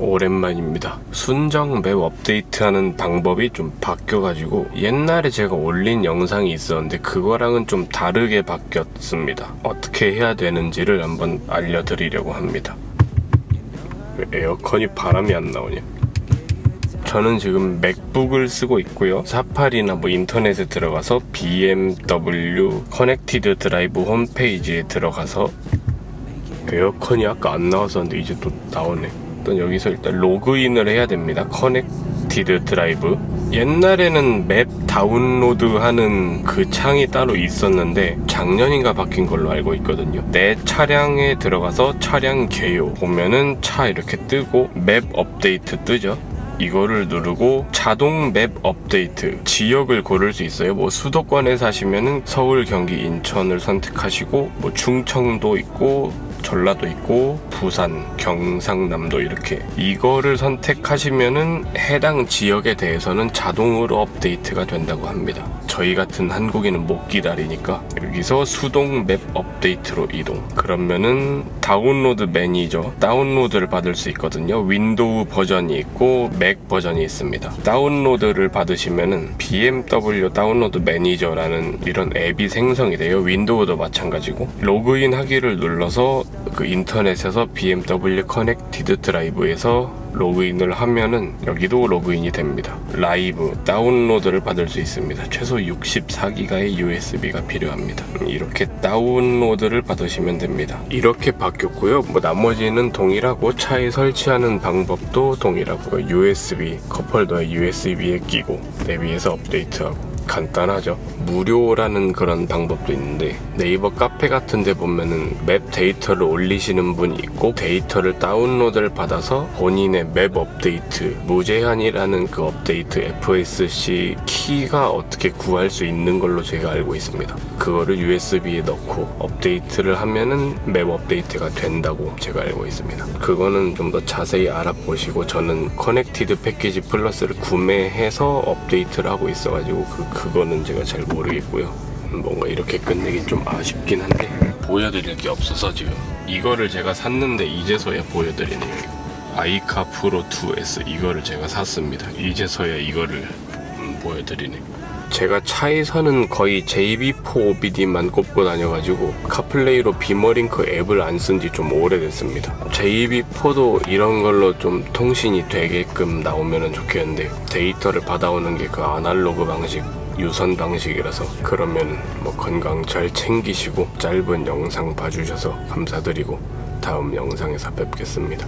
오랜만입니다. 순정 맵 업데이트하는 방법이 좀 바뀌어가지고 옛날에 제가 올린 영상이 있었는데 그거랑은 좀 다르게 바뀌었습니다. 어떻게 해야 되는지를 한번 알려드리려고 합니다. 왜 에어컨이 바람이 안 나오냐? 저는 지금 맥북을 쓰고 있고요. 사파리나 인터넷에 들어가서 BMW 커넥티드 드라이브 홈페이지에 들어가서 에어컨이 아까 안 나왔었는데 이제 또 나오네. 일단 여기서 일단 로그인을 해야 됩니다. 커넥티드 드라이브. 옛날에는 맵 다운로드하는 그 창이 따로 있었는데 작년인가 바뀐 걸로 알고 있거든요. 내 차량에 들어가서 차량 개요 보면은 차 이렇게 뜨고 맵 업데이트 뜨죠. 이거를 누르고 자동 맵 업데이트 지역을 고를 수 있어요. 수도권에 사시면은 서울, 경기, 인천을 선택하시고 충청도 있고 전라도 있고 부산, 경상남도 이렇게 이거를 선택하시면은 해당 지역에 대해서는 자동으로 업데이트가 된다고 합니다. 저희 같은 한국인은 못 기다리니까 여기서 수동 맵 업데이트로 이동. 그러면은 다운로드 매니저 다운로드를 받을 수 있거든요. 윈도우 버전이 있고 맥 버전이 있습니다. 다운로드를 받으시면은 BMW 다운로드 매니저라는 이런 앱이 생성이 돼요. 윈도우도 마찬가지고 로그인 하기를 눌러서 그 인터넷에서 BMW 커넥티드 드라이브에서 로그인을 하면은 여기도 로그인이 됩니다. 라이브 다운로드를 받을 수 있습니다. 최소 64기가의 USB가 필요합니다. 이렇게 다운로드를 받으시면 됩니다. 이렇게 바뀌었고요. 나머지는 동일하고 차에 설치하는 방법도 동일하고 USB 컵홀더에 USB에 끼고 내비에서 업데이트하고 간단하죠. 무료라는 그런 방법도 있는데 네이버 카페 같은 데 보면은 맵 데이터를 올리시는 분이 있고 데이터를 다운로드를 받아서 본인의 맵 업데이트 무제한이라는 그 업데이트 FSC 키가 어떻게 구할 수 있는 걸로 제가 알고 있습니다. 그거를 USB에 넣고 업데이트를 하면은 맵 업데이트가 된다고 제가 알고 있습니다. 그거는 좀 더 자세히 알아보시고 저는 커넥티드 패키지 플러스를 구매해서 업데이트를 하고 있어가지고 그거는 제가 잘 모르겠고요. 뭔가 이렇게 끝내긴 좀 아쉽긴 한데 보여드릴 게 없어서 지금 이거를 제가 샀는데 이제서야 보여드리네요. 아이카 프로 2S 이거를 제가 샀습니다. 이제서야 이거를 보여드리네요. 제가 차에서는 거의 JB4 OBD만 꼽고 다녀가지고 카플레이로 비머링크 앱을 안 쓴 지 좀 오래됐습니다. JB4도 이런 걸로 좀 통신이 되게끔 나오면 좋겠는데 데이터를 받아오는 게 그 아날로그 방식 유선 방식이라서 그러면 건강 잘 챙기시고 짧은 영상 봐주셔서 감사드리고 다음 영상에서 뵙겠습니다.